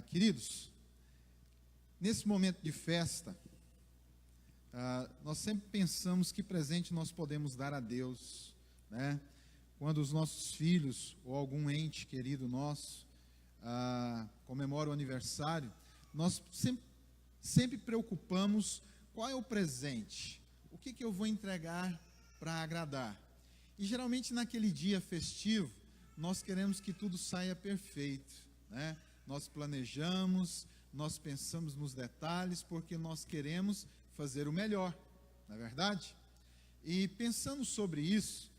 Queridos, nesse momento de festa, nós sempre pensamos que presente nós podemos dar a Deus, né? Quando os nossos filhos ou algum ente querido nosso comemora o aniversário, nós sempre preocupamos qual é o presente, o que eu vou entregar para agradar. E geralmente naquele dia festivo, nós queremos que tudo saia perfeito, né? Nós planejamos, nós pensamos nos detalhes, porque nós queremos fazer o melhor, não é verdade? E pensando sobre isso,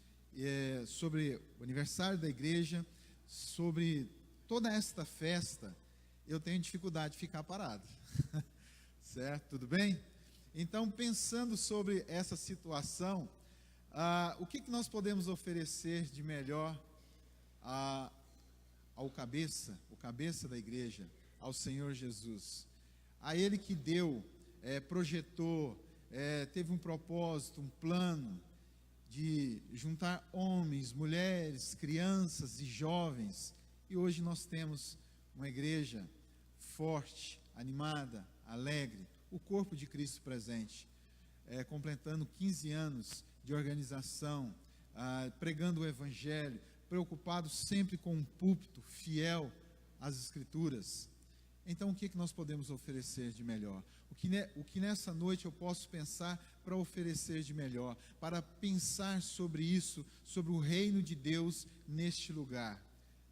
sobre o aniversário da igreja, sobre toda esta festa, eu tenho dificuldade de ficar parado, certo? Tudo bem? Então, pensando sobre essa situação, o que nós podemos oferecer de melhor o cabeça da igreja, ao Senhor Jesus, a Ele que deu, projetou, teve um propósito, um plano de juntar homens, mulheres, crianças e jovens, e hoje nós temos uma igreja forte, animada, alegre, o corpo de Cristo presente, completando 15 anos de organização, pregando o Evangelho, preocupado sempre com um púlpito fiel às Escrituras. Então, o que nós podemos oferecer de melhor? O que nessa noite eu posso pensar para oferecer de melhor? Para pensar sobre isso, sobre o reino de Deus neste lugar,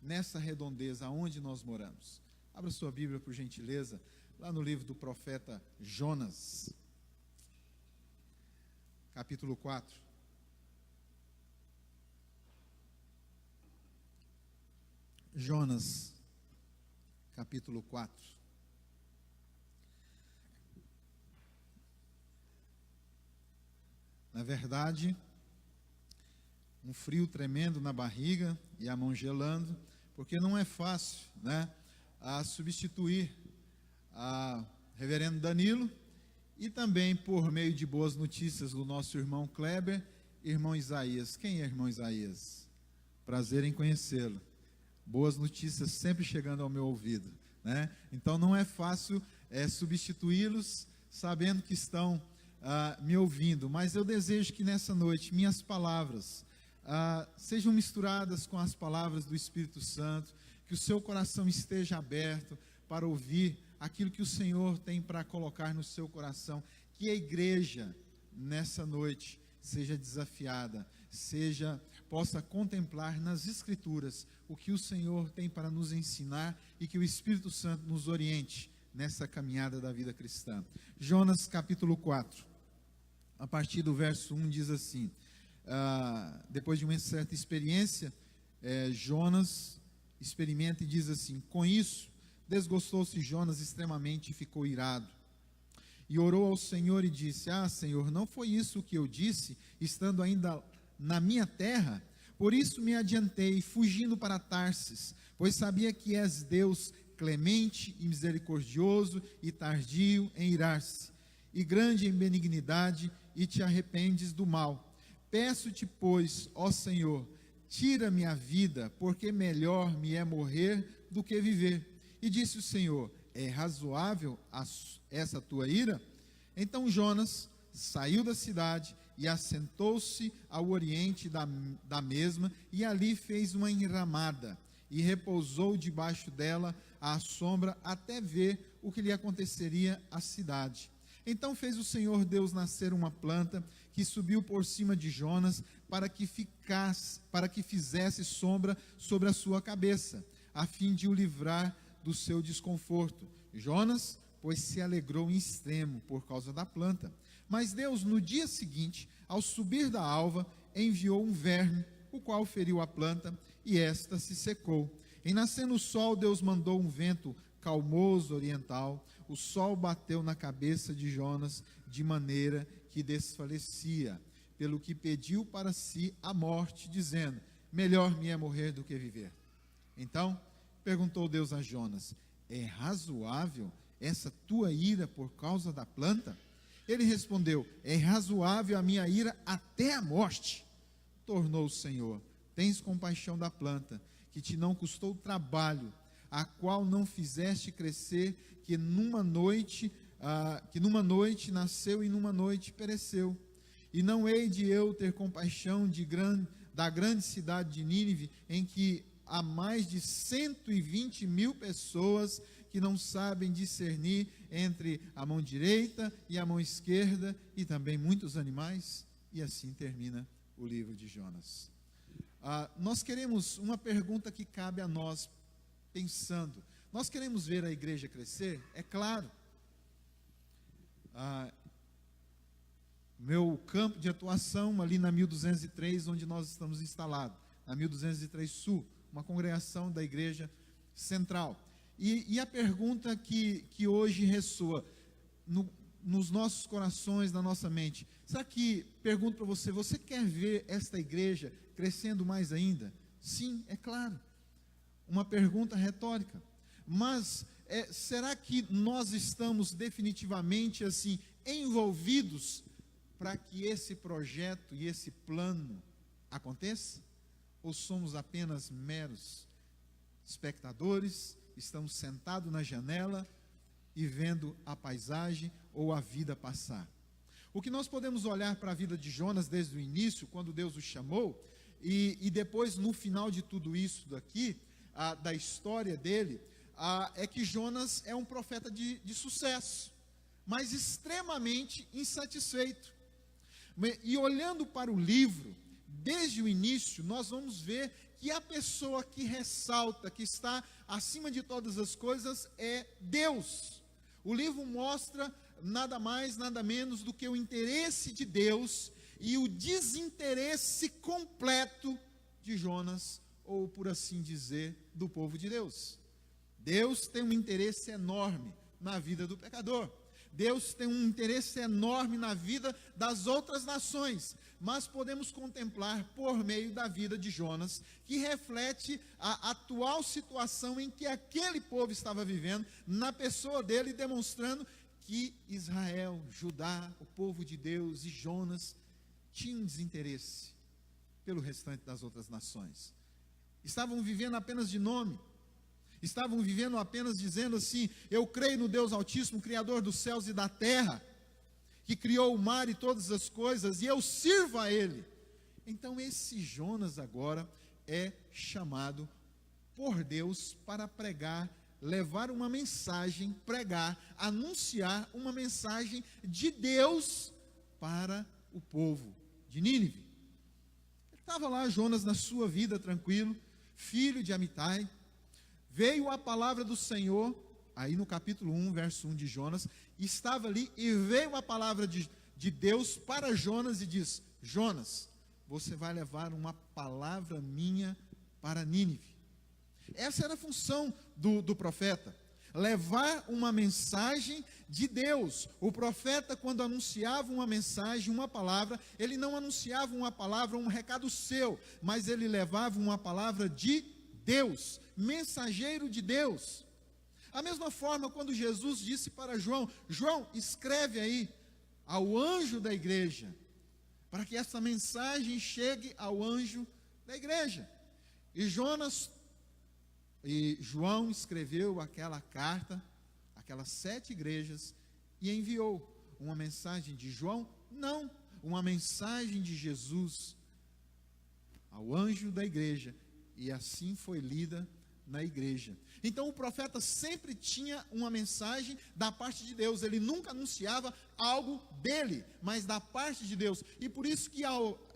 nessa redondeza onde nós moramos. Abra sua Bíblia, por gentileza, lá no livro do profeta Jonas, capítulo 4. Jonas, capítulo 4. Na verdade, um frio tremendo na barriga e a mão gelando, porque não é fácil, né, substituir a reverendo Danilo, e também por meio de boas notícias do nosso irmão Kleber, irmão Isaías. Quem é irmão Isaías? Prazer em conhecê-lo. Boas notícias sempre chegando ao meu ouvido, né? Então não é fácil substituí-los, sabendo que estão me ouvindo, mas eu desejo que nessa noite minhas palavras sejam misturadas com as palavras do Espírito Santo, que o seu coração esteja aberto para ouvir aquilo que o Senhor tem para colocar no seu coração, que a igreja nessa noite seja desafiada, possa contemplar nas Escrituras o que o Senhor tem para nos ensinar e que o Espírito Santo nos oriente nessa caminhada da vida cristã. Jonas capítulo 4, a partir do verso 1 diz assim, depois de uma certa experiência, Jonas experimenta e diz assim: com isso, desgostou-se Jonas extremamente e ficou irado. E orou ao Senhor e disse: Senhor, não foi isso o que eu disse, estando ainda na minha terra? Por isso me adiantei, fugindo para Tarsis, pois sabia que és Deus clemente e misericordioso e tardio em irar-se, e grande em benignidade, e te arrependes do mal. Peço-te, pois, ó Senhor, tira-me a vida, porque melhor me é morrer do que viver. E disse o Senhor: é razoável essa tua ira? Então Jonas saiu da cidade e assentou-se ao oriente da mesma, e ali fez uma enramada, e repousou debaixo dela à sombra, até ver o que lhe aconteceria à cidade. Então fez o Senhor Deus nascer uma planta, que subiu por cima de Jonas, para que fizesse sombra sobre a sua cabeça, a fim de o livrar do seu desconforto. Jonas, pois, se alegrou em extremo por causa da planta. Mas Deus, no dia seguinte, ao subir da alva, enviou um verme, o qual feriu a planta, e esta se secou. Em nascendo o sol, Deus mandou um vento calmoso oriental. O sol bateu na cabeça de Jonas, de maneira que desfalecia, pelo que pediu para si a morte, dizendo: melhor me é morrer do que viver. Então perguntou Deus a Jonas: é razoável essa tua ira por causa da planta? Ele respondeu: é razoável a minha ira até a morte. Tornou o Senhor: tens compaixão da planta, que te não custou trabalho, a qual não fizeste crescer, que numa noite nasceu e numa noite pereceu. E não hei de eu ter compaixão da grande cidade de Nínive, em que há mais de 120.000 pessoas que não sabem discernir entre a mão direita e a mão esquerda, e também muitos animais. E assim termina o livro de Jonas. Nós queremos uma pergunta que cabe a nós, pensando: nós queremos ver a igreja crescer? É claro. Meu campo de atuação ali na 1203, onde nós estamos instalados, na 1203 Sul, uma congregação da igreja central. E a pergunta que hoje ressoa nos nossos corações, na nossa mente: será que, pergunto para você, você quer ver esta igreja crescendo mais ainda? Sim, é claro. Uma pergunta retórica. Mas será que nós estamos definitivamente assim envolvidos para que esse projeto e esse plano aconteça? Ou somos apenas meros espectadores, estamos sentados na janela e vendo a paisagem ou a vida passar? O que nós podemos olhar para a vida de Jonas desde o início, quando Deus o chamou, e depois no final de tudo isso daqui, da história dele, é que Jonas é um profeta de sucesso, mas extremamente insatisfeito. E olhando para o livro, desde o início, nós vamos ver que a pessoa que ressalta, que está acima de todas as coisas, é Deus. O livro mostra nada mais, nada menos do que o interesse de Deus e o desinteresse completo de Jonas, ou por assim dizer, do povo de Deus. Deus tem um interesse enorme na vida do pecador. Deus tem um interesse enorme na vida das outras nações, mas podemos contemplar por meio da vida de Jonas, que reflete a atual situação em que aquele povo estava vivendo, na pessoa dele, demonstrando que Israel, Judá, o povo de Deus e Jonas tinham desinteresse pelo restante das outras nações. Estavam vivendo apenas de nome. Estavam vivendo apenas dizendo assim: eu creio no Deus Altíssimo, Criador dos céus e da terra, que criou o mar e todas as coisas, e eu sirvo a Ele. Então esse Jonas agora é chamado por Deus para pregar, levar uma mensagem, pregar, anunciar uma mensagem de Deus para o povo de Nínive. Estava lá Jonas na sua vida tranquilo, filho de Amitai. Veio a palavra do Senhor, aí no capítulo 1, verso 1 de Jonas, estava ali e veio a palavra de Deus para Jonas e diz: Jonas, você vai levar uma palavra minha para Nínive. Essa era a função do profeta, levar uma mensagem de Deus. O profeta, quando anunciava uma mensagem, uma palavra, ele não anunciava uma palavra, um recado seu, mas ele levava uma palavra de Deus, mensageiro de Deus. A mesma forma, quando Jesus disse para João: João, escreve aí ao anjo da igreja, para que essa mensagem chegue ao anjo da igreja. E João escreveu aquela carta, aquelas 7 igrejas, e enviou uma mensagem de João? Não, uma mensagem de Jesus ao anjo da igreja. E assim foi lida na igreja. Então o profeta sempre tinha uma mensagem da parte de Deus. Ele nunca anunciava algo dele, mas da parte de Deus. E por isso que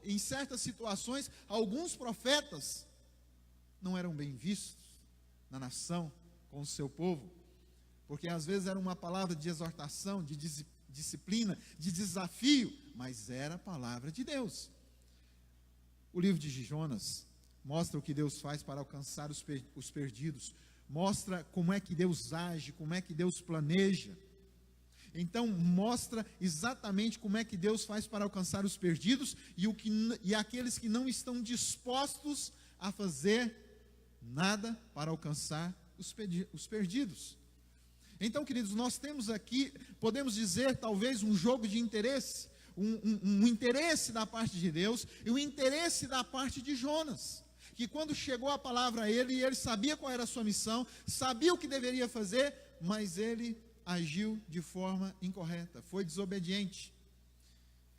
em certas situações, alguns profetas não eram bem vistos na nação, com o seu povo. Porque às vezes era uma palavra de exortação, de disciplina, de desafio, mas era a palavra de Deus. O livro de Jonas mostra o que Deus faz para alcançar os perdidos. Mostra como é que Deus age, como é que Deus planeja. Então mostra exatamente como é que Deus faz para alcançar os perdidos e aqueles que não estão dispostos a fazer nada para alcançar os perdidos. Então, queridos, nós temos aqui, podemos dizer, talvez um jogo de interesse, um interesse da parte de Deus e um interesse da parte de Jonas. que quando chegou a palavra a ele sabia qual era a sua missão, sabia o que deveria fazer, mas ele agiu de forma incorreta, foi desobediente.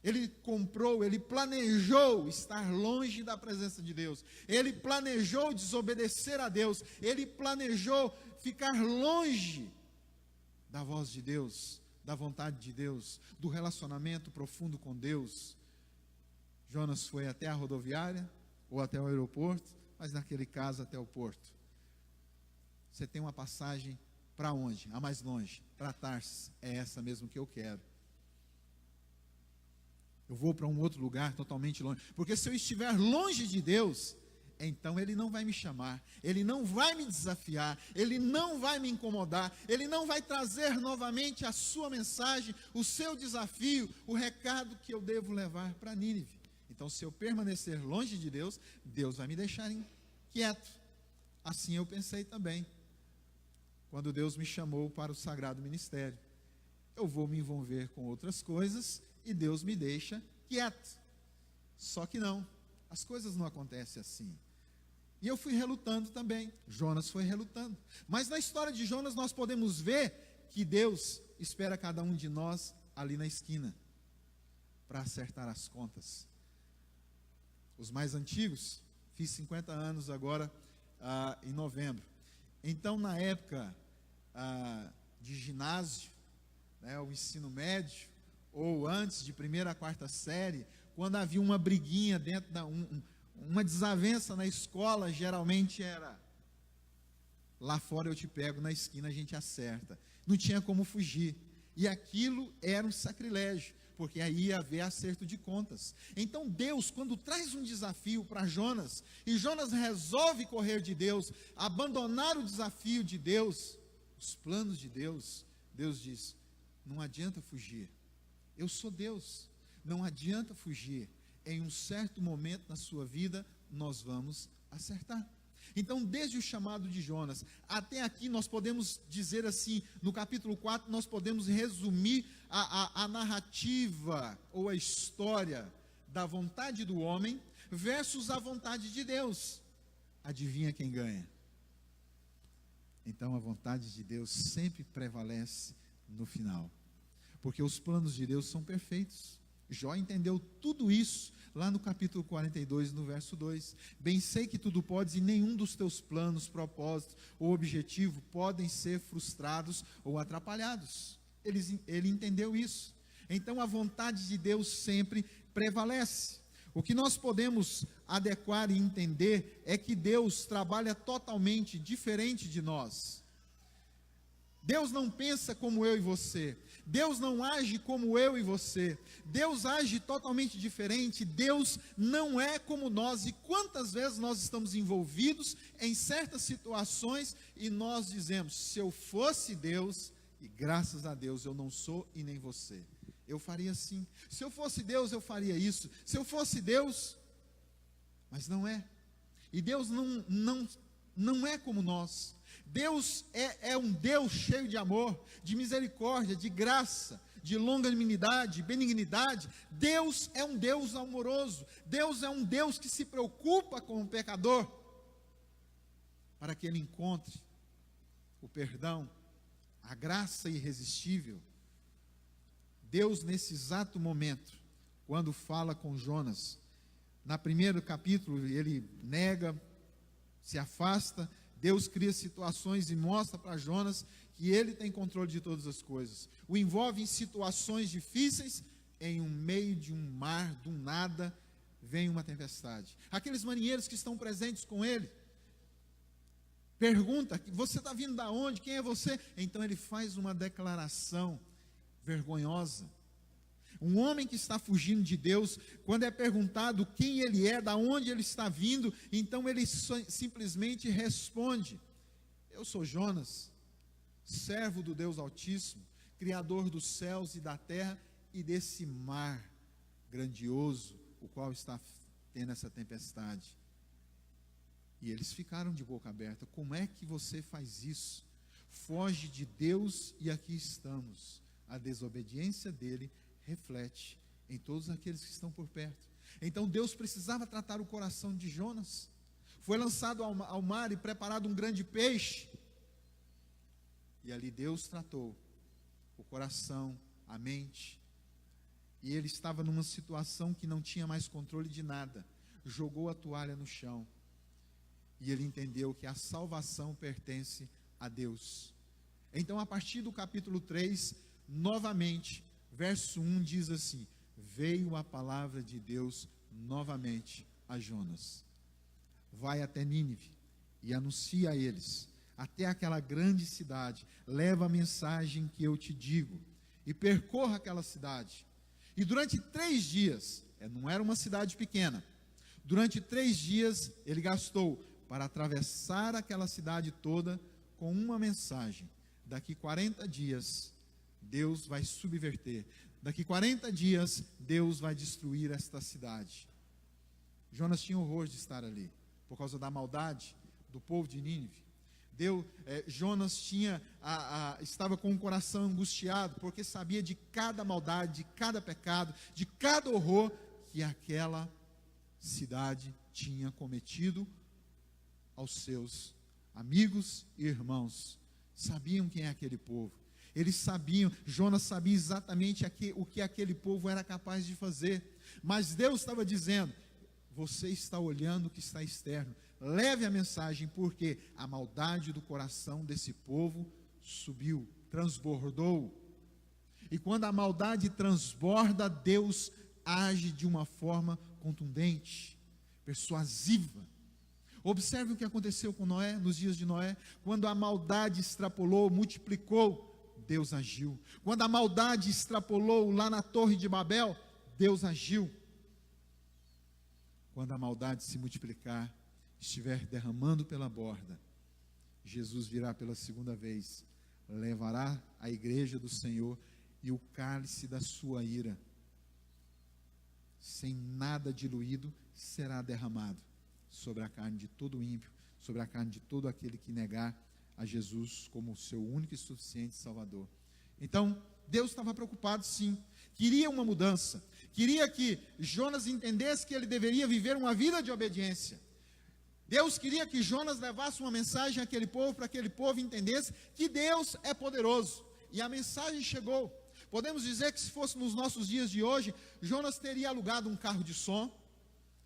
Ele comprou, ele planejou estar longe da presença de Deus, ele planejou desobedecer a Deus, ele planejou ficar longe da voz de Deus, da vontade de Deus, do relacionamento profundo com Deus. Jonas foi até a rodoviária, ou até o aeroporto, mas naquele caso até o porto. Você tem uma passagem para onde? A mais longe, para Tarsis, é essa mesmo que eu quero. Eu vou para um outro lugar totalmente longe, porque se eu estiver longe de Deus, então Ele não vai me chamar, Ele não vai me desafiar, Ele não vai me incomodar, Ele não vai trazer novamente a sua mensagem, o seu desafio, o recado que eu devo levar para Nínive. Então, se eu permanecer longe de Deus, Deus vai me deixar quieto. Assim eu pensei também, quando Deus me chamou para o sagrado ministério. Eu vou me envolver com outras coisas e Deus me deixa quieto. Só que não, as coisas não acontecem assim. E eu fui relutando também, Jonas foi relutando. Mas na história de Jonas nós podemos ver que Deus espera cada um de nós ali na esquina, para acertar as contas. Os mais antigos, fiz 50 anos agora em novembro. Então, na época de ginásio, né, o ensino médio, ou antes de 1ª a 4ª série, quando havia uma briguinha dentro uma desavença na escola, geralmente era: lá fora eu te pego, na esquina a gente acerta. Não tinha como fugir. E aquilo era um sacrilégio, porque aí ia haver acerto de contas. Então Deus, quando traz um desafio para Jonas, e Jonas resolve correr de Deus, abandonar o desafio de Deus, os planos de Deus, Deus diz: não adianta fugir, eu sou Deus, não adianta fugir, em um certo momento na sua vida, nós vamos acertar. Então, desde o chamado de Jonas, até aqui nós podemos dizer assim, no capítulo 4, nós podemos resumir a narrativa, ou a história, da vontade do homem, versus a vontade de Deus. Adivinha quem ganha? Então, a vontade de Deus sempre prevalece no final, porque os planos de Deus são perfeitos. Jó entendeu tudo isso lá no capítulo 42, no verso 2. Bem sei que tudo podes, e nenhum dos teus planos, propósitos ou objetivo podem ser frustrados ou atrapalhados. Ele entendeu isso. Então a vontade de Deus sempre prevalece. O que nós podemos adequar e entender é que Deus trabalha totalmente diferente de nós. Deus não pensa como eu e você. Deus não age como eu e você. Deus age totalmente diferente. Deus não é como nós. E quantas vezes nós estamos envolvidos em certas situações e nós dizemos: se eu fosse Deus, e graças a Deus eu não sou e nem você, eu faria assim. Se eu fosse Deus, eu faria isso. Se eu fosse Deus, mas não é. E Deus não é como nós. Deus é um Deus cheio de amor, de misericórdia, de graça, de longanimidade, benignidade. Deus é um Deus amoroso. Deus é um Deus que se preocupa com o pecador, para que ele encontre o perdão, a graça irresistível. Deus, nesse exato momento, quando fala com Jonas, no primeiro capítulo, ele nega, se afasta. Deus cria situações e mostra para Jonas que ele tem controle de todas as coisas. O envolve em situações difíceis, em um meio de um mar, do nada, vem uma tempestade. Aqueles marinheiros que estão presentes com ele, pergunta: você está vindo da onde? Quem é você? Então ele faz uma declaração vergonhosa. Um homem que está fugindo de Deus, quando é perguntado quem ele é, da onde ele está vindo, então ele simplesmente responde: eu sou Jonas, servo do Deus Altíssimo, Criador dos céus e da terra e desse mar grandioso, o qual está tendo essa tempestade. E eles ficaram de boca aberta. Como é que você faz isso? Foge de Deus e aqui estamos. A desobediência dele reflete em todos aqueles que estão por perto. Então Deus precisava tratar o coração de Jonas. Foi lançado ao mar e preparado um grande peixe. E ali Deus tratou o coração, a mente. E ele estava numa situação que não tinha mais controle de nada. Jogou a toalha no chão. E ele entendeu que a salvação pertence a Deus. Então, a partir do capítulo 3, novamente, verso 1 diz assim: veio a palavra de Deus novamente a Jonas. Vai até Nínive e anuncia a eles, até aquela grande cidade, leva a mensagem que eu te digo, e percorra aquela cidade. E durante 3 dias, não era uma cidade pequena, durante 3 dias ele gastou para atravessar aquela cidade toda com uma mensagem: daqui 40 dias Deus vai subverter, daqui 40 dias Deus vai destruir esta cidade. Jonas tinha horror de estar ali, por causa da maldade do povo de Nínive. Jonas estava com o coração angustiado, porque sabia de cada maldade, de cada pecado, de cada horror que aquela cidade tinha cometido aos seus amigos e irmãos. Sabiam quem é aquele povo. Eles sabiam, Jonas sabia exatamente o que aquele povo era capaz de fazer. Mas Deus estava dizendo: você está olhando o que está externo. Leve a mensagem, porque a maldade do coração desse povo subiu, transbordou. E quando a maldade transborda, Deus age de uma forma contundente, persuasiva. Observe o que aconteceu com Noé, nos dias de Noé. Quando a maldade extrapolou, multiplicou, Deus agiu. Quando a maldade extrapolou lá na Torre de Babel, Deus agiu. Quando a maldade se multiplicar, estiver derramando pela borda, Jesus virá pela segunda vez, levará a igreja do Senhor e o cálice da sua ira, sem nada diluído, será derramado sobre a carne de todo ímpio, sobre a carne de todo aquele que negar a Jesus como o seu único e suficiente Salvador. Então, Deus estava preocupado, sim, queria uma mudança, queria que Jonas entendesse que ele deveria viver uma vida de obediência. Deus queria que Jonas levasse uma mensagem àquele povo, para que aquele povo entendesse que Deus é poderoso. E a mensagem chegou. Podemos dizer que se fosse nos nossos dias de hoje, Jonas teria alugado um carro de som,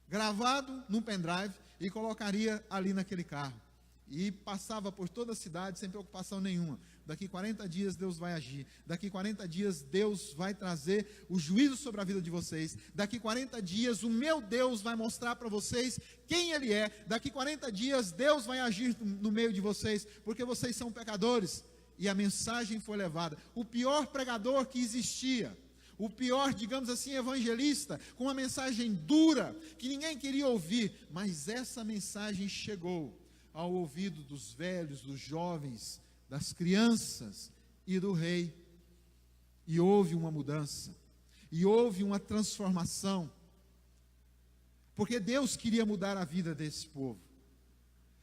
gravado num pendrive e colocaria ali naquele carro. E passava por toda a cidade sem preocupação nenhuma. Daqui 40 dias Deus vai agir. Daqui 40 dias Deus vai trazer o juízo sobre a vida de vocês. Daqui 40 dias o meu Deus vai mostrar para vocês quem Ele é. Daqui 40 dias Deus vai agir no meio de vocês, porque vocês são pecadores. E a mensagem foi levada. O pior pregador que existia, o pior, digamos assim, evangelista, com uma mensagem dura, que ninguém queria ouvir, mas essa mensagem chegou ao ouvido dos velhos, dos jovens, das crianças e do rei. E houve uma mudança, e houve uma transformação, porque Deus queria mudar a vida desse povo.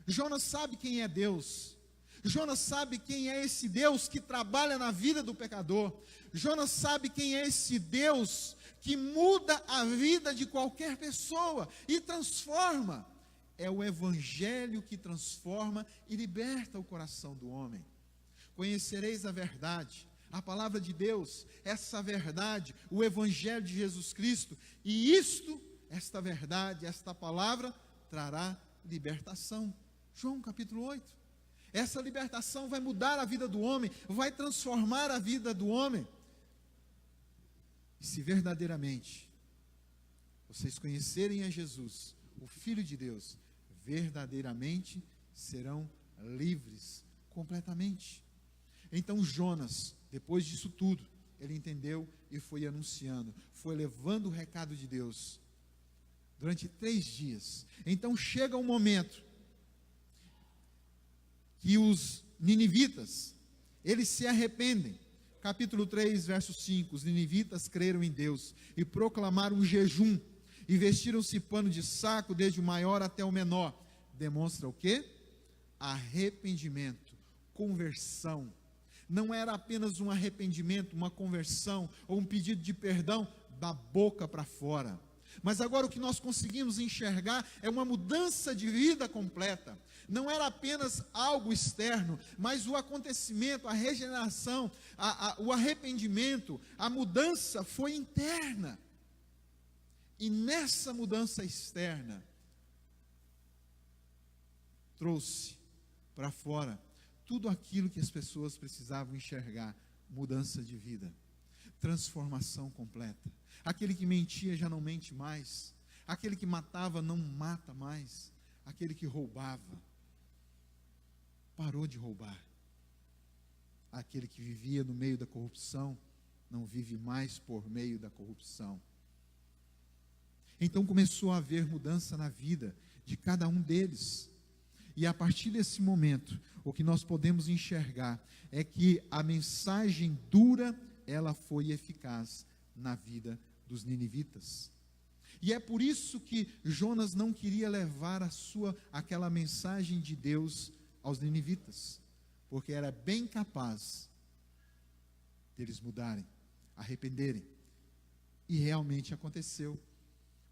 Jonas sabe quem é Deus. Jonas sabe quem é esse Deus que trabalha na vida do pecador. Jonas sabe quem é esse Deus que muda a vida de qualquer pessoa e transforma. É o Evangelho que transforma e liberta o coração do homem. Conhecereis a verdade, a palavra de Deus, essa verdade, o Evangelho de Jesus Cristo, e esta verdade, esta palavra, trará libertação. João capítulo 8. Essa libertação vai mudar a vida do homem, vai transformar a vida do homem. E se verdadeiramente vocês conhecerem a Jesus, o Filho de Deus, verdadeiramente serão livres completamente. Então Jonas, depois disso tudo, ele entendeu e foi anunciando, foi levando o recado de Deus durante 3 dias. Então chega um momento que os ninivitas, eles se arrependem. Capítulo 3, verso 5, os ninivitas creram em Deus e proclamaram um jejum, e vestiram-se pano de saco, desde o maior até o menor. Demonstra o quê? Arrependimento, conversão. Não era apenas um arrependimento, uma conversão, ou um pedido de perdão da boca para fora. Mas agora o que nós conseguimos enxergar é uma mudança de vida completa. Não era apenas algo externo, mas o acontecimento, a regeneração, o arrependimento, a mudança foi interna. E nessa mudança externa, trouxe para fora tudo aquilo que as pessoas precisavam enxergar: mudança de vida, transformação completa. Aquele que mentia já não mente mais, aquele que matava não mata mais, aquele que roubava parou de roubar, aquele que vivia no meio da corrupção não vive mais por meio da corrupção. Então começou a haver mudança na vida de cada um deles. E a partir desse momento, o que nós podemos enxergar é que a mensagem dura, ela foi eficaz na vida dos ninivitas. E é por isso que Jonas não queria levar aquela mensagem de Deus aos ninivitas, porque era bem capaz deles mudarem, arrependerem. E realmente aconteceu.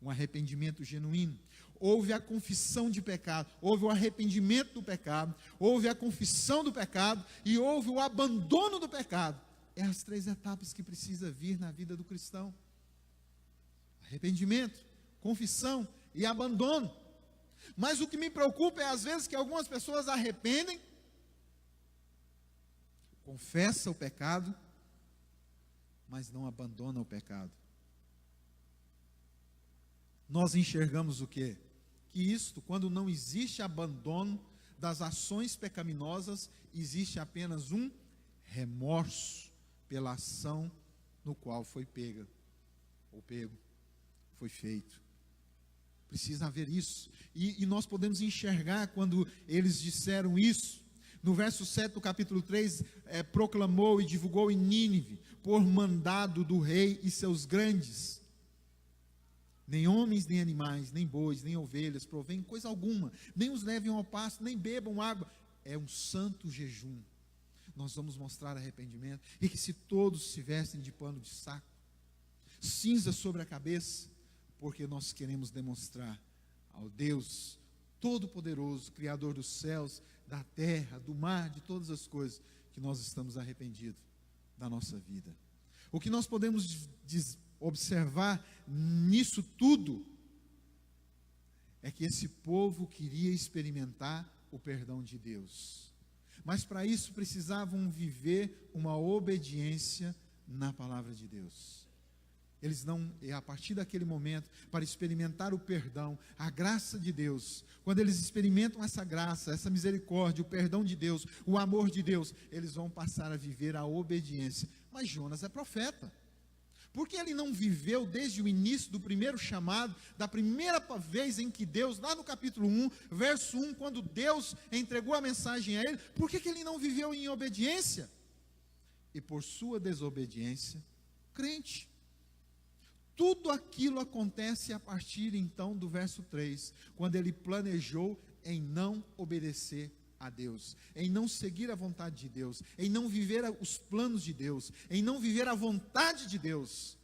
Um arrependimento genuíno. Houve a confissão de pecado, houve o arrependimento do pecado, houve a confissão do pecado e houve o abandono do pecado. É as 3 etapas que precisa vir na vida do cristão: arrependimento, confissão e abandono. Mas o que me preocupa é às vezes que algumas pessoas arrependem, confessa o pecado, mas não abandona o pecado. Nós enxergamos o quê? Que isto, quando não existe abandono das ações pecaminosas, existe apenas um remorso pela ação no qual foi pego, foi feito. Precisa haver isso. E nós podemos enxergar quando eles disseram isso. No verso 7 do capítulo 3, proclamou e divulgou em Nínive, por mandado do rei e seus grandes: nem homens, nem animais, nem bois, nem ovelhas provém coisa alguma, nem os levem ao pasto, nem bebam água. É um santo jejum. Nós vamos mostrar arrependimento, e que se todos se vestem de pano de saco, cinza sobre a cabeça, porque nós queremos demonstrar ao Deus Todo-Poderoso, Criador dos céus, da terra, do mar, de todas as coisas, que nós estamos arrependidos da nossa vida. O que nós podemos observar nisso tudo é que esse povo queria experimentar o perdão de Deus, mas para isso precisavam viver uma obediência na palavra de Deus. Eles não, a partir daquele momento, para experimentar o perdão, a graça de Deus, quando eles experimentam essa graça, essa misericórdia, o perdão de Deus, o amor de Deus, eles vão passar a viver a obediência. Mas Jonas é profeta. Porque ele não viveu desde o início do primeiro chamado, da primeira vez em que Deus, lá no capítulo 1, verso 1, quando Deus entregou a mensagem a ele, por que ele não viveu em obediência? E por sua desobediência, crente. Tudo aquilo acontece a partir então do verso 3, quando ele planejou em não obedecer a Deus, em não seguir a vontade de Deus, em não viver os planos de Deus, em não viver a vontade de Deus.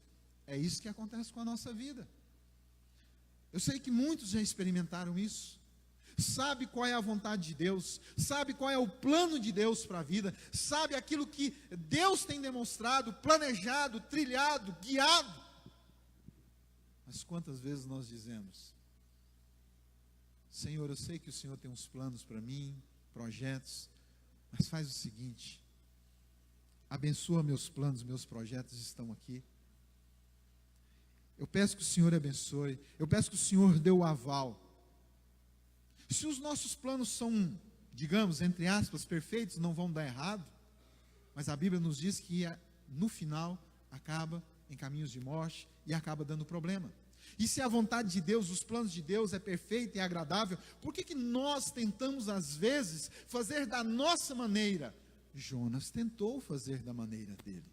É isso que acontece com a nossa vida. Eu sei que muitos já experimentaram isso. Sabe qual é a vontade de Deus, sabe qual é o plano de Deus para a vida, sabe aquilo que Deus tem demonstrado, planejado, trilhado, guiado. Mas quantas vezes nós dizemos: Senhor, eu sei que o Senhor tem uns planos para mim, projetos, mas faz o seguinte: abençoa meus planos, meus projetos estão aqui. Eu peço que o Senhor abençoe, eu peço que o Senhor dê o aval. Se os nossos planos são, digamos, entre aspas, perfeitos, não vão dar errado, mas a Bíblia nos diz que no final acaba em caminhos de morte e acaba dando problema. E se a vontade de Deus, os planos de Deus é perfeita e agradável, por que nós tentamos às vezes fazer da nossa maneira? Jonas tentou fazer da maneira dele.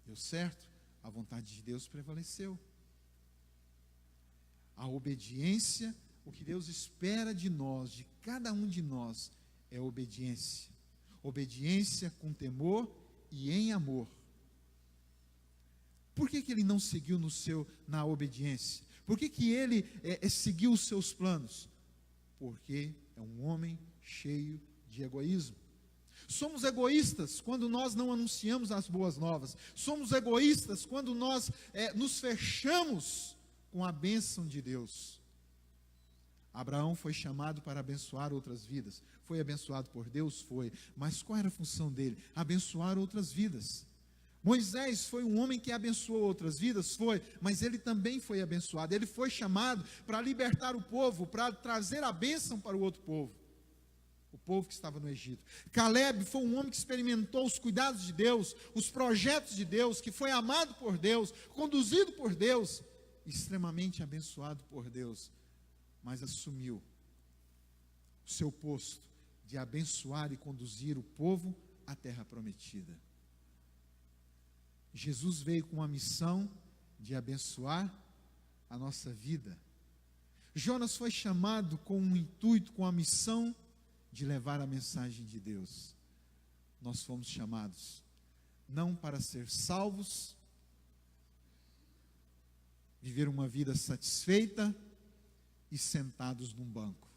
Deu certo? A vontade de Deus prevaleceu. A obediência, o que Deus espera de nós, de cada um de nós, é obediência. Obediência com temor e em amor. Por que ele não seguiu na obediência? Por que ele seguiu os seus planos? Porque é um homem cheio de egoísmo. Somos egoístas quando nós não anunciamos as boas novas. Somos egoístas quando nós nos fechamos com a bênção de Deus. Abraão foi chamado para abençoar outras vidas. Foi abençoado por Deus? Foi. Mas qual era a função dele? Abençoar outras vidas. Moisés foi um homem que abençoou outras vidas? Foi. Mas ele também foi abençoado. Ele foi chamado para libertar o povo, para trazer a bênção para o outro povo. O povo que estava no Egito. Caleb foi um homem que experimentou os cuidados de Deus, os projetos de Deus, que foi amado por Deus, conduzido por Deus, extremamente abençoado por Deus, mas assumiu o seu posto de abençoar e conduzir o povo à terra prometida. Jesus veio com a missão de abençoar a nossa vida. Jonas foi chamado com um intuito, com a missão de levar a mensagem de Deus. Nós fomos chamados não para ser salvos, viver uma vida satisfeita e sentados num banco.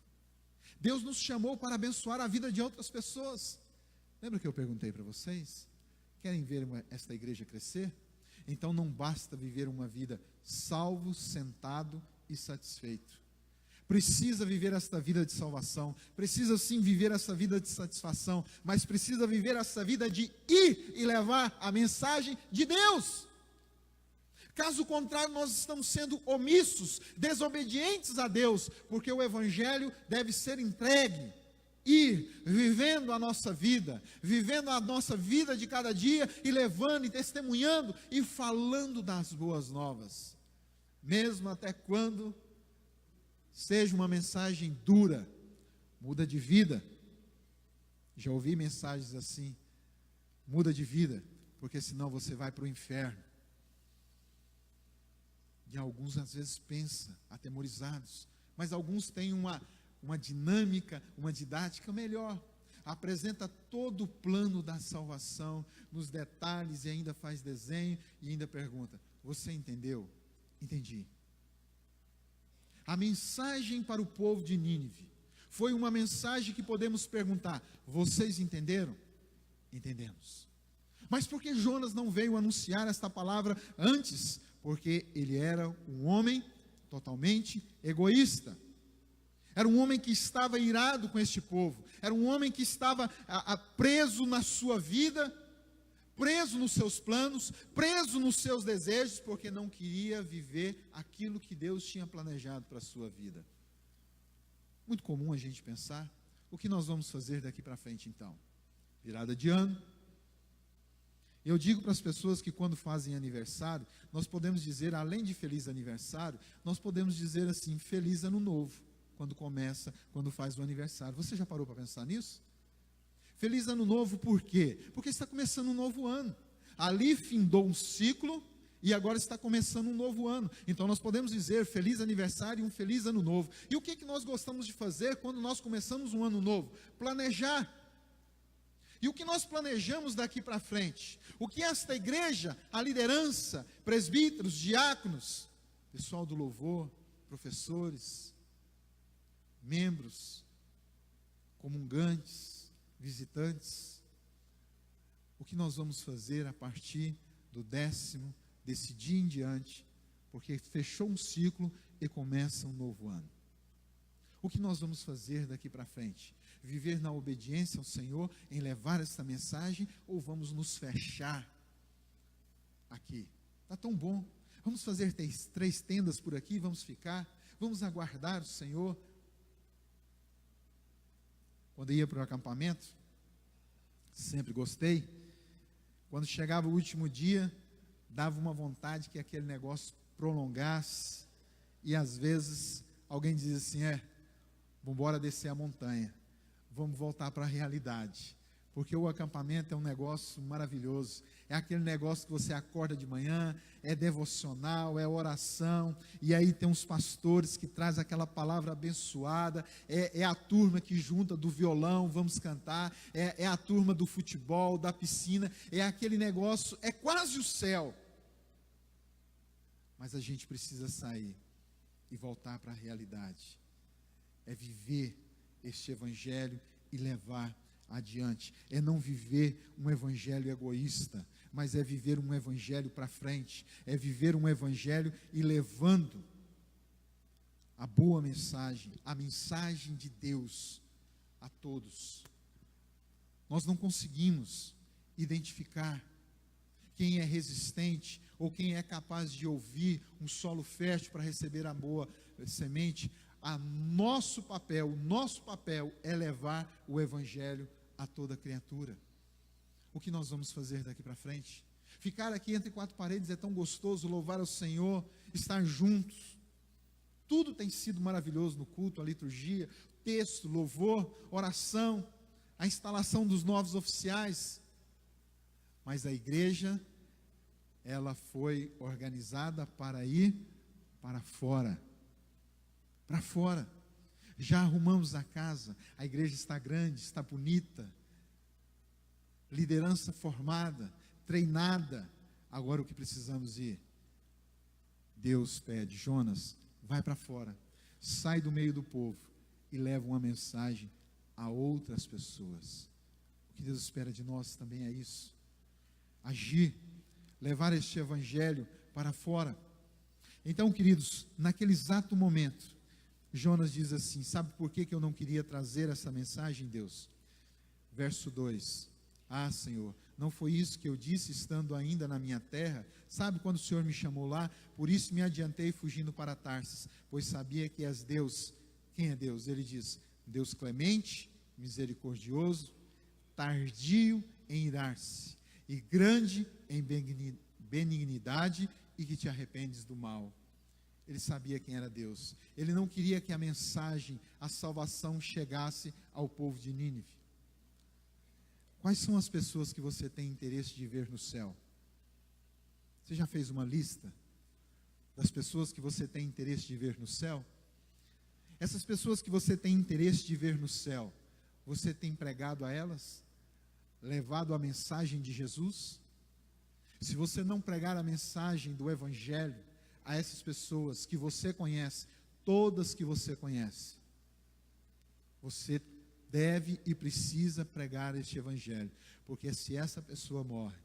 Deus nos chamou para abençoar a vida de outras pessoas. Lembra que eu perguntei para vocês? Querem ver esta igreja crescer? Então não basta viver uma vida salvo, sentado e satisfeito. Precisa viver esta vida de salvação, precisa sim viver essa vida de satisfação, mas precisa viver essa vida de ir e levar a mensagem de Deus. Caso contrário, nós estamos sendo omissos, desobedientes a Deus, porque o Evangelho deve ser entregue, ir vivendo a nossa vida de cada dia, e levando, e testemunhando, e falando das boas novas, mesmo até quando seja uma mensagem dura, muda de vida. Já ouvi mensagens assim, muda de vida, porque senão você vai para o inferno. E alguns às vezes pensam, atemorizados, mas alguns têm uma dinâmica, uma didática melhor. Apresenta todo o plano da salvação, nos detalhes, e ainda faz desenho, e ainda pergunta: você entendeu? Entendi. A mensagem para o povo de Nínive foi uma mensagem que podemos perguntar: vocês entenderam? Entendemos. Mas por que Jonas não veio anunciar esta palavra antes? Porque ele era um homem totalmente egoísta. Era um homem que estava irado com este povo. Era um homem que estava preso na sua vida, preso nos seus planos, preso nos seus desejos, porque não queria viver aquilo que Deus tinha planejado para a sua vida. Muito comum a gente pensar: o que nós vamos fazer daqui para frente então? Virada de ano. Eu digo para as pessoas que quando fazem aniversário, nós podemos dizer, além de feliz aniversário, nós podemos dizer assim: feliz ano novo, quando faz o aniversário. Você já parou para pensar nisso? Feliz ano novo por quê? Porque está começando um novo ano. Ali findou um ciclo e agora está começando um novo ano. Então nós podemos dizer feliz aniversário e um feliz ano novo. E o que nós gostamos de fazer quando nós começamos um ano novo? Planejar. E o que nós planejamos daqui para frente? O que esta igreja, a liderança, presbíteros, diáconos, pessoal do louvor, professores, membros, comungantes, visitantes, o que nós vamos fazer a partir do desse dia em diante, porque fechou um ciclo e começa um novo ano. O que nós vamos fazer daqui para frente? Viver na obediência ao Senhor, em levar esta mensagem, ou vamos nos fechar aqui? Está tão bom, vamos fazer 3 tendas por aqui, vamos ficar, vamos aguardar o Senhor. Quando ia para o acampamento, sempre gostei, quando chegava o último dia, dava uma vontade que aquele negócio prolongasse, e às vezes alguém dizia assim: vamos embora descer a montanha, vamos voltar para a realidade, porque o acampamento é um negócio maravilhoso, é aquele negócio que você acorda de manhã, é devocional, é oração, e aí tem uns pastores que trazem aquela palavra abençoada, é a turma que junta do violão, vamos cantar, é a turma do futebol, da piscina, é aquele negócio, é quase o céu, mas a gente precisa sair e voltar para a realidade. É viver este evangelho e levar adiante. É não viver um evangelho egoísta, mas é viver um evangelho para frente. É viver um evangelho e levando a boa mensagem, a mensagem de Deus a todos. Nós não conseguimos identificar quem é resistente ou quem é capaz de ouvir um solo fértil para receber a boa semente. O nosso papel é levar o evangelho a toda criatura. O que nós vamos fazer daqui para frente? Ficar aqui entre quatro paredes é tão gostoso, louvar ao Senhor, estar juntos. Tudo tem sido maravilhoso no culto, a liturgia, texto, louvor, oração, a instalação dos novos oficiais. Mas a igreja, ela foi organizada para ir para fora. Para fora. Já arrumamos a casa, a igreja está grande, está bonita, liderança formada, treinada. Agora o que precisamos ir? Deus pede, Jonas, vai para fora, sai do meio do povo e leva uma mensagem a outras pessoas. O que Deus espera de nós também é isso. Agir, levar este evangelho para fora. Então, queridos, naquele exato momento, Jonas diz assim: sabe por que eu não queria trazer essa mensagem, Deus? Verso 2: ah, Senhor, não foi isso que eu disse estando ainda na minha terra? Sabe quando o Senhor me chamou lá? Por isso me adiantei fugindo para Tarsis, pois sabia que és Deus. Quem é Deus? Ele diz: Deus clemente, misericordioso, tardio em irar-se e grande em benignidade, e que te arrependes do mal. Ele sabia quem era Deus. Ele não queria que a mensagem, a salvação chegasse ao povo de Nínive. Quais são as pessoas que você tem interesse de ver no céu? Você já fez uma lista das pessoas que você tem interesse de ver no céu? Essas pessoas que você tem interesse de ver no céu, você tem pregado a elas? Levado a mensagem de Jesus? Se você não pregar a mensagem do evangelho a essas pessoas que você conhece, todas que você conhece, você deve e precisa pregar este evangelho, porque se essa pessoa morre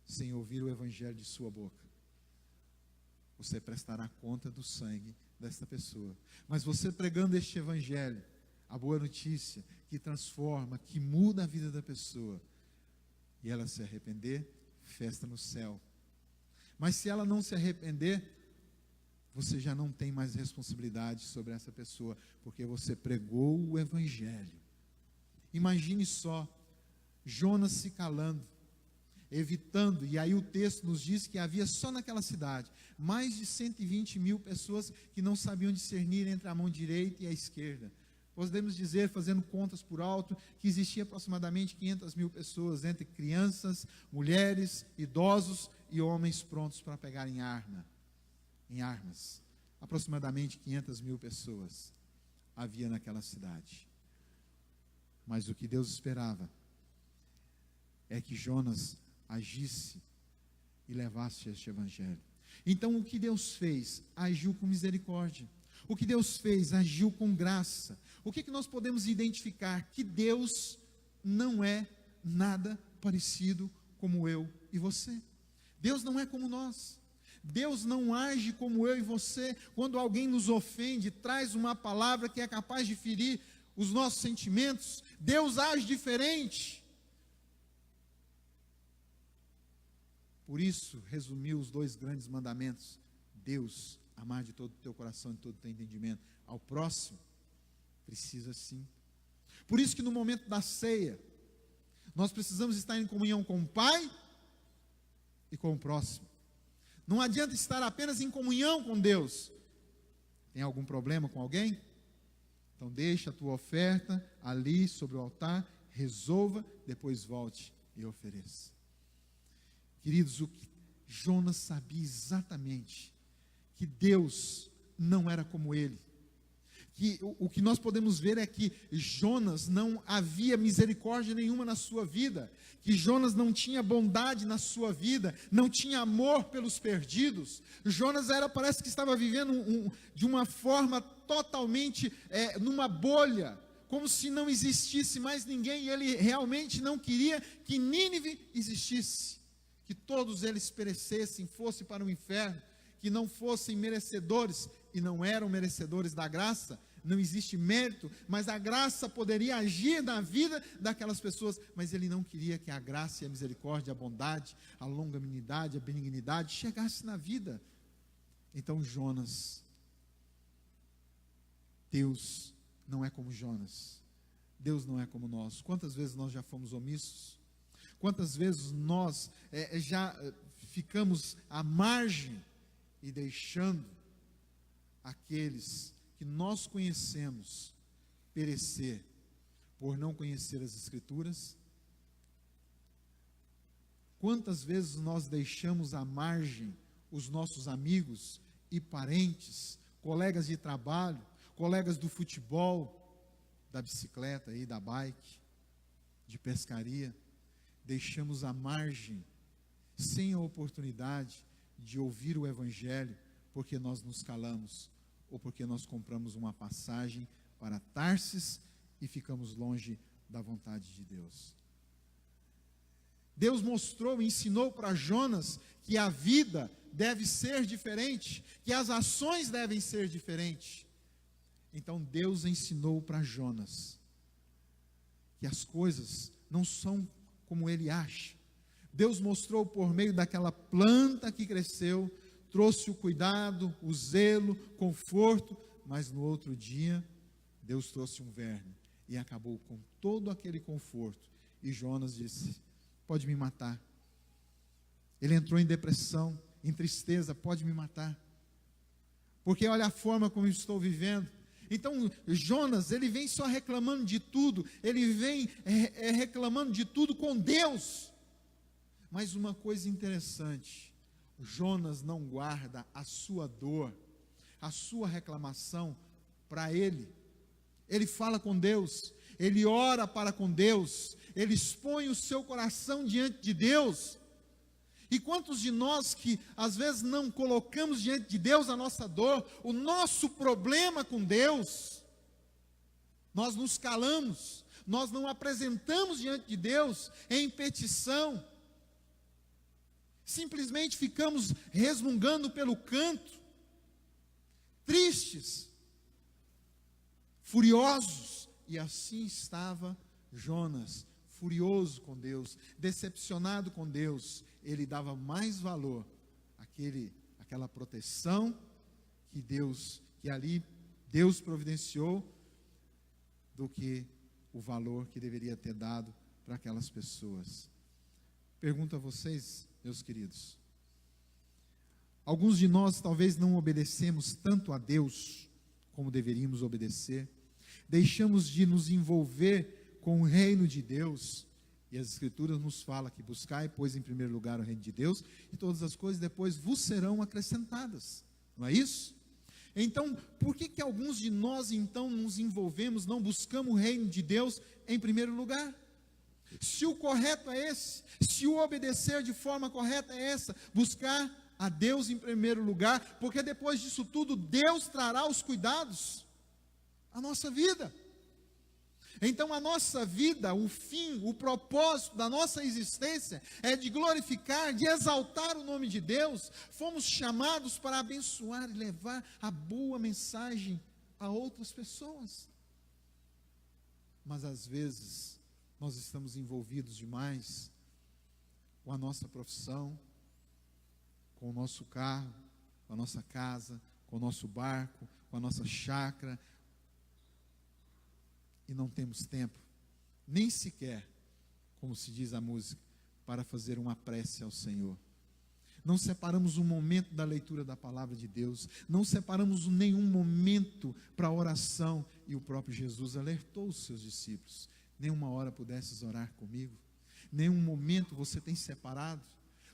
sem ouvir o evangelho de sua boca, você prestará conta do sangue desta pessoa. Mas você pregando este evangelho, a boa notícia que transforma, que muda a vida da pessoa, e ela se arrepender, festa no céu. Mas se ela não se arrepender, você já não tem mais responsabilidade sobre essa pessoa, porque você pregou o evangelho. Imagine só, Jonas se calando, evitando, e aí o texto nos diz que havia só naquela cidade, mais de 120.000 pessoas que não sabiam discernir entre a mão direita e a esquerda. Podemos dizer, fazendo contas por alto, que existia aproximadamente 500.000 pessoas, entre crianças, mulheres, idosos e homens prontos para pegar em armas. Aproximadamente 500.000 pessoas havia naquela cidade. Mas o que Deus esperava é que Jonas agisse e levasse este evangelho. Então o que Deus fez? Agiu com misericórdia. O que Deus fez? Agiu com graça. O que nós podemos identificar? Que Deus não é nada parecido como eu e você. Deus não é como nós. Deus não age como eu e você. Quando alguém nos ofende, traz uma palavra que é capaz de ferir os nossos sentimentos, Deus age diferente. Por isso, resumiu os dois grandes mandamentos. Deus, amar de todo o teu coração e de todo o teu entendimento. Ao próximo, precisa sim. Por isso que no momento da ceia, nós precisamos estar em comunhão com o Pai e com o próximo. Não adianta estar apenas em comunhão com Deus. Tem algum problema com alguém? Então deixa a tua oferta ali sobre o altar, resolva, depois volte e ofereça. Queridos, o que Jonas sabia exatamente, que Deus não era como ele. que o que nós podemos ver é que Jonas não havia misericórdia nenhuma na sua vida, que Jonas não tinha bondade na sua vida, não tinha amor pelos perdidos. Jonas parece que estava vivendo de uma forma totalmente numa bolha, como se não existisse mais ninguém, e ele realmente não queria que Nínive existisse, que todos eles perecessem, fossem para o inferno, que não fossem merecedores, e não eram merecedores da graça. Não existe mérito, mas a graça poderia agir na vida daquelas pessoas, mas ele não queria que a graça e a misericórdia, a bondade, a longanimidade, a benignidade chegasse na vida. Então Jonas, Deus não é como Jonas, Deus não é como nós. Quantas vezes nós já fomos omissos? Quantas vezes nós já ficamos à margem e deixando aqueles que nós conhecemos perecer por não conhecer as Escrituras? Quantas vezes nós deixamos à margem os nossos amigos e parentes, colegas de trabalho, colegas do futebol, da bicicleta e da bike, de pescaria, deixamos à margem, sem a oportunidade de ouvir o Evangelho, porque nós nos calamos, ou porque nós compramos uma passagem para Tarsis e ficamos longe da vontade de Deus. Deus mostrou e ensinou para Jonas que a vida deve ser diferente, que as ações devem ser diferentes. Então Deus ensinou para Jonas que as coisas não são como ele acha. Deus mostrou por meio daquela planta que cresceu, trouxe o cuidado, o zelo, conforto, mas no outro dia, Deus trouxe um verme e acabou com todo aquele conforto. E Jonas disse: pode me matar. Ele entrou em depressão, em tristeza: pode me matar, porque olha a forma como eu estou vivendo. Então Jonas, ele vem só reclamando de tudo, ele vem reclamando de tudo com Deus. Mas uma coisa interessante, Jonas não guarda a sua dor, a sua reclamação para ele. Ele fala com Deus, ele ora para com Deus, ele expõe o seu coração diante de Deus. E quantos de nós que às vezes não colocamos diante de Deus a nossa dor, o nosso problema com Deus, nós nos calamos, nós não apresentamos diante de Deus em petição, simplesmente ficamos resmungando pelo canto, tristes, furiosos. E assim estava Jonas, furioso com Deus, decepcionado com Deus. Ele dava mais valor àquela proteção que ali Deus providenciou, do que o valor que deveria ter dado para aquelas pessoas. Pergunto a vocês, meus queridos, alguns de nós talvez não obedecemos tanto a Deus como deveríamos obedecer, deixamos de nos envolver com o reino de Deus, e as Escrituras nos falam que buscai, pois, em primeiro lugar o reino de Deus, e todas as coisas depois vos serão acrescentadas, não é isso? Então, por que alguns de nós então nos envolvemos, não buscamos o reino de Deus em primeiro lugar? Se o correto é esse, se o obedecer de forma correta é essa, buscar a Deus em primeiro lugar, porque depois disso tudo, Deus trará os cuidados à nossa vida. Então a nossa vida, o fim, o propósito da nossa existência é de glorificar, de exaltar o nome de Deus. Fomos chamados para abençoar e levar a boa mensagem a outras pessoas. Mas às vezes nós estamos envolvidos demais com a nossa profissão, com o nosso carro, com a nossa casa, com o nosso barco, com a nossa chácara, e não temos tempo, nem sequer, como se diz a música, para fazer uma prece ao Senhor. Não separamos um momento da leitura da palavra de Deus, não separamos nenhum momento para a oração, e o próprio Jesus alertou os seus discípulos: nenhuma hora pudesses orar comigo, nenhum momento você tem separado.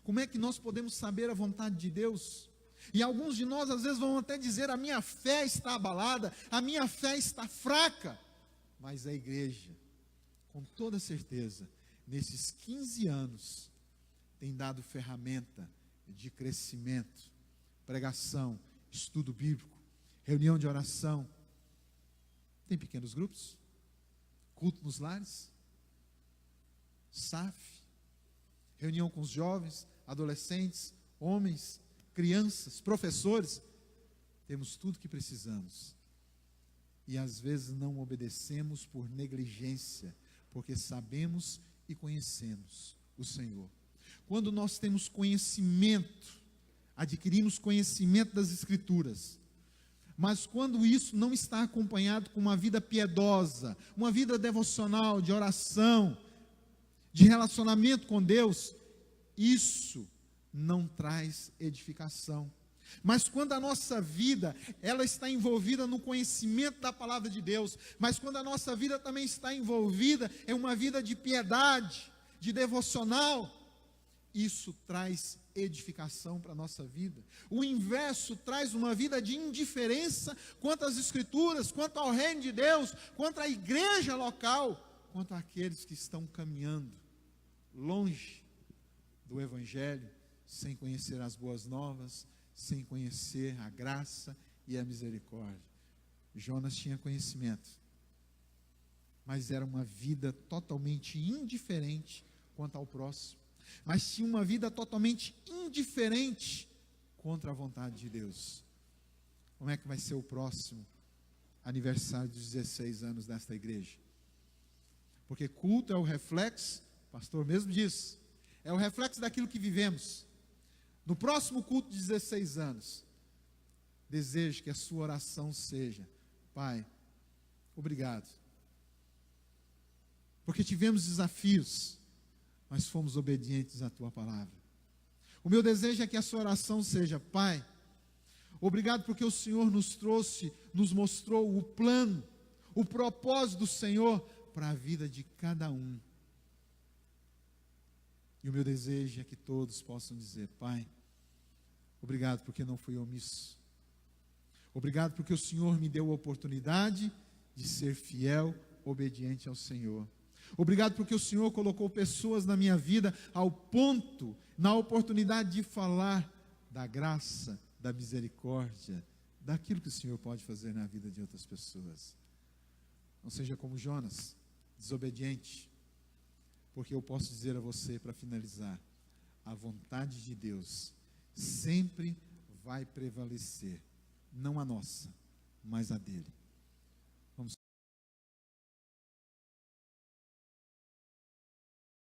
Como é que nós podemos saber a vontade de Deus? E alguns de nós às vezes vão até dizer: a minha fé está abalada, a minha fé está fraca. Mas a igreja, com toda certeza, nesses 15 anos, tem dado ferramenta de crescimento, pregação, estudo bíblico, reunião de oração. Tem pequenos grupos, culto nos lares, SAF, reunião com os jovens, adolescentes, homens, crianças, professores. Temos tudo que precisamos. E às vezes não obedecemos por negligência, porque sabemos e conhecemos o Senhor. Quando nós temos conhecimento, adquirimos conhecimento das Escrituras, mas quando isso não está acompanhado com uma vida piedosa, uma vida devocional, de oração, de relacionamento com Deus, isso não traz edificação. Mas quando a nossa vida, ela está envolvida no conhecimento da palavra de Deus, mas quando a nossa vida também está envolvida em uma vida de piedade, de devocional, isso traz edificação para a nossa vida. O inverso traz uma vida de indiferença quanto às Escrituras, quanto ao reino de Deus, quanto à igreja local, quanto àqueles que estão caminhando longe do Evangelho, sem conhecer as boas novas, sem conhecer a graça e a misericórdia. Jonas tinha conhecimento, mas era uma vida totalmente indiferente quanto ao próximo, mas tinha uma vida totalmente indiferente contra a vontade de Deus. Como é que vai ser o próximo aniversário dos 16 anos desta igreja? Porque culto é o reflexo, o pastor mesmo disse, é o reflexo daquilo que vivemos. No próximo culto de 16 anos, desejo que a sua oração seja: Pai, obrigado, porque tivemos desafios, mas fomos obedientes à tua palavra. O meu desejo é que a sua oração seja: Pai, obrigado porque o Senhor nos trouxe, nos mostrou o plano, o propósito do Senhor para a vida de cada um. E o meu desejo é que todos possam dizer: Pai, obrigado porque não fui omisso. Obrigado porque o Senhor me deu a oportunidade de ser fiel, obediente ao Senhor. Obrigado porque o Senhor colocou pessoas na minha vida ao ponto, na oportunidade de falar da graça, da misericórdia, daquilo que o Senhor pode fazer na vida de outras pessoas. Não seja como Jonas, desobediente, porque eu posso dizer a você, para finalizar, a vontade de Deus sempre vai prevalecer, não a nossa, mas a dele.